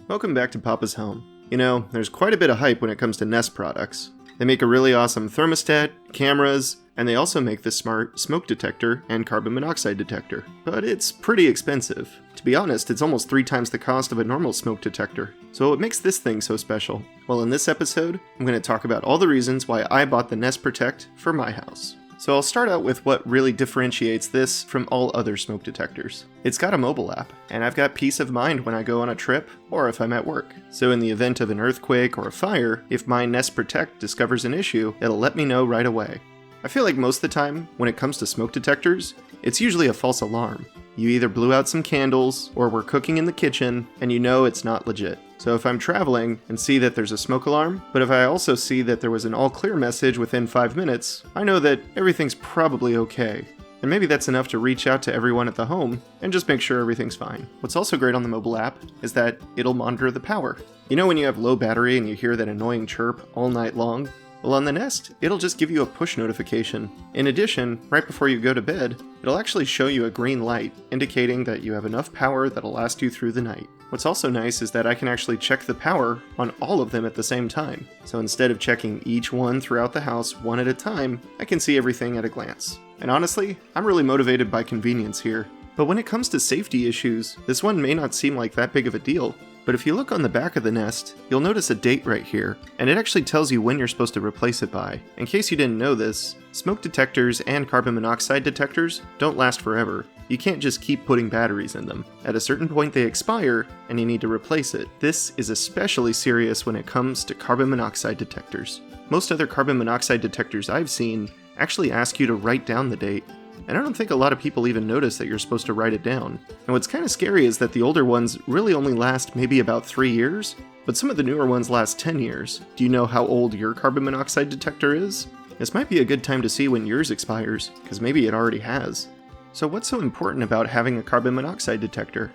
Welcome back to Papa's Home. You know, there's quite a bit of hype when it comes to Nest products. They make a really awesome thermostat, cameras, and they also make this smart smoke detector and carbon monoxide detector. But it's pretty expensive. To be honest, it's almost 3 times the cost of a normal smoke detector. So what makes this thing so special? Well, in this episode, I'm going to talk about all the reasons why I bought the Nest Protect for my house. So I'll start out with what really differentiates this from all other smoke detectors. It's got a mobile app, and I've got peace of mind when I go on a trip or if I'm at work. So in the event of an earthquake or a fire, if my Nest Protect discovers an issue, it'll let me know right away. I feel like most of the time, when it comes to smoke detectors, it's usually a false alarm. You either blew out some candles, or were cooking in the kitchen, and you know it's not legit. So if I'm traveling and see that there's a smoke alarm, but if I also see that there was an all clear message within 5 minutes, I know that everything's probably okay. And maybe that's enough to reach out to everyone at the home and just make sure everything's fine. What's also great on the mobile app is that it'll monitor the power. You know when you have low battery and you hear that annoying chirp all night long? Well, on the Nest, it'll just give you a push notification. In addition, right before you go to bed, it'll actually show you a green light, indicating that you have enough power that'll last you through the night. What's also nice is that I can actually check the power on all of them at the same time. So instead of checking each one throughout the house one at a time, I can see everything at a glance. And honestly, I'm really motivated by convenience here. But when it comes to safety issues, this one may not seem like that big of a deal. But if you look on the back of the Nest, you'll notice a date right here, and it actually tells you when you're supposed to replace it by. In case you didn't know this, smoke detectors and carbon monoxide detectors don't last forever. You can't just keep putting batteries in them. At a certain point they expire, and you need to replace it. This is especially serious when it comes to carbon monoxide detectors. Most other carbon monoxide detectors I've seen actually ask you to write down the date. And I don't think a lot of people even notice that you're supposed to write it down. And what's kind of scary is that the older ones really only last maybe about 3 years, but some of the newer ones last 10 years. Do you know how old your carbon monoxide detector is? This might be a good time to see when yours expires, because maybe it already has. So what's so important about having a carbon monoxide detector?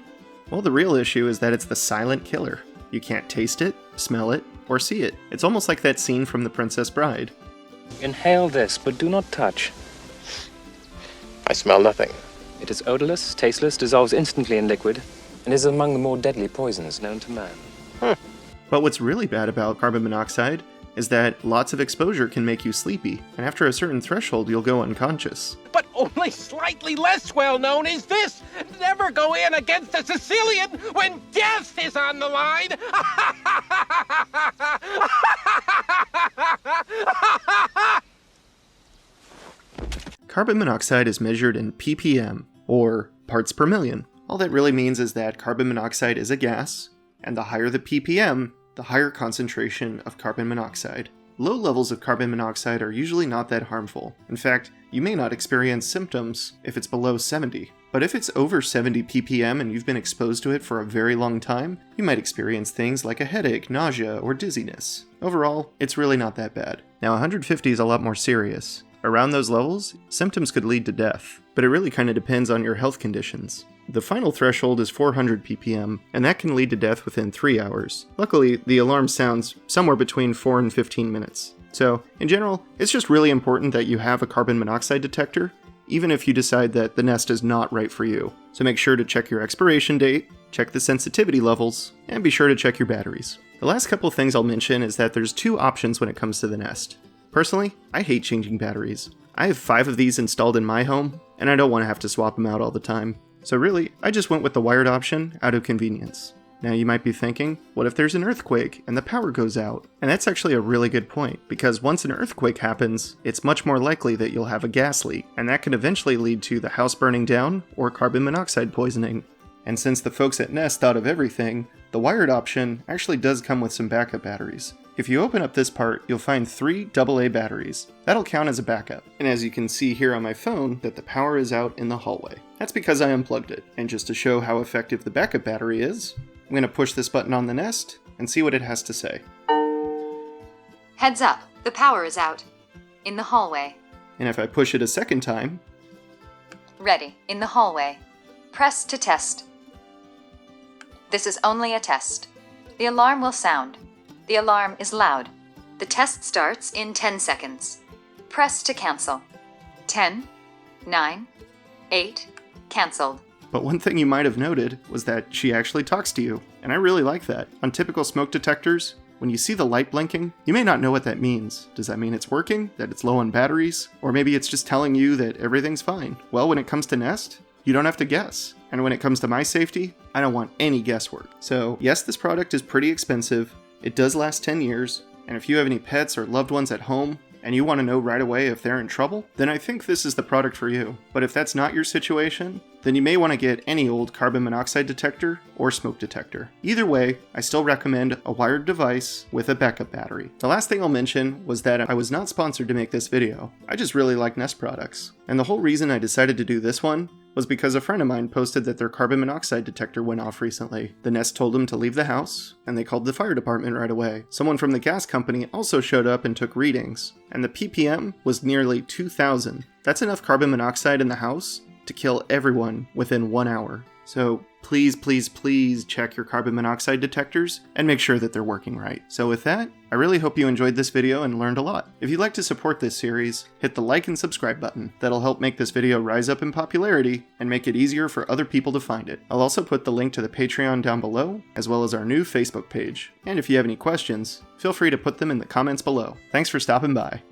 Well, the real issue is that it's the silent killer. You can't taste it, smell it, or see it. It's almost like that scene from The Princess Bride. Inhale this, but do not touch. I smell nothing. It is odorless, tasteless, dissolves instantly in liquid, and is among the more deadly poisons known to man. But what's really bad about carbon monoxide is that lots of exposure can make you sleepy, and after a certain threshold you'll go unconscious. But only slightly less well known is this: never go in against a Sicilian when death is on the line. Carbon monoxide is measured in ppm, or parts per million. All that really means is that carbon monoxide is a gas, and the higher the ppm, the higher concentration of carbon monoxide. Low levels of carbon monoxide are usually not that harmful. In fact, you may not experience symptoms if it's below 70. But if it's over 70 ppm and you've been exposed to it for a very long time, you might experience things like a headache, nausea, or dizziness. Overall, it's really not that bad. Now 150 is a lot more serious. Around those levels, symptoms could lead to death, but it really kind of depends on your health conditions. The final threshold is 400 ppm, and that can lead to death within 3 hours. Luckily, the alarm sounds somewhere between 4 and 15 minutes. So, in general, it's just really important that you have a carbon monoxide detector, even if you decide that the Nest is not right for you. So make sure to check your expiration date, check the sensitivity levels, and be sure to check your batteries. The last couple things I'll mention is that there's 2 options when it comes to the Nest. Personally, I hate changing batteries. I have 5 of these installed in my home, and I don't want to have to swap them out all the time. So really, I just went with the wired option out of convenience. Now you might be thinking, what if there's an earthquake and the power goes out? And that's actually a really good point, because once an earthquake happens, it's much more likely that you'll have a gas leak, and that can eventually lead to the house burning down or carbon monoxide poisoning. And since the folks at Nest thought of everything, the wired option actually does come with some backup batteries. If you open up this part, you'll find 3 AA batteries. That'll count as a backup. And as you can see here on my phone, that the power is out in the hallway. That's because I unplugged it. And just to show how effective the backup battery is, I'm going to push this button on the Nest and see what it has to say. Heads up, the power is out. In the hallway. And if I push it a second time... Ready, in the hallway. Press to test. This is only a test. The alarm will sound. The alarm is loud. The test starts in 10 seconds. Press to cancel. 10, 9, 8, canceled. But one thing you might have noted was that she actually talks to you, and I really like that. On typical smoke detectors, when you see the light blinking, you may not know what that means. Does that mean it's working? That it's low on batteries? Or maybe it's just telling you that everything's fine? Well, when it comes to Nest, you don't have to guess. And when it comes to my safety, I don't want any guesswork. So yes, this product is pretty expensive. It does last 10 years. And if you have any pets or loved ones at home, and you want to know right away if they're in trouble, then I think this is the product for you. But if that's not your situation, then you may want to get any old carbon monoxide detector or smoke detector. Either way, I still recommend a wired device with a backup battery. The last thing I'll mention was that I was not sponsored to make this video. I just really like Nest products. And the whole reason I decided to do this one was because a friend of mine posted that their carbon monoxide detector went off recently. The Nest told them to leave the house, and they called the fire department right away. Someone from the gas company also showed up and took readings, and the ppm was nearly 2,000. That's enough carbon monoxide in the house to kill everyone within 1 hour. So please, please, please check your carbon monoxide detectors and make sure that they're working right. So with that, I really hope you enjoyed this video and learned a lot. If you'd like to support this series, hit the like and subscribe button. That'll help make this video rise up in popularity and make it easier for other people to find it. I'll also put the link to the Patreon down below, as well as our new Facebook page. And if you have any questions, feel free to put them in the comments below. Thanks for stopping by.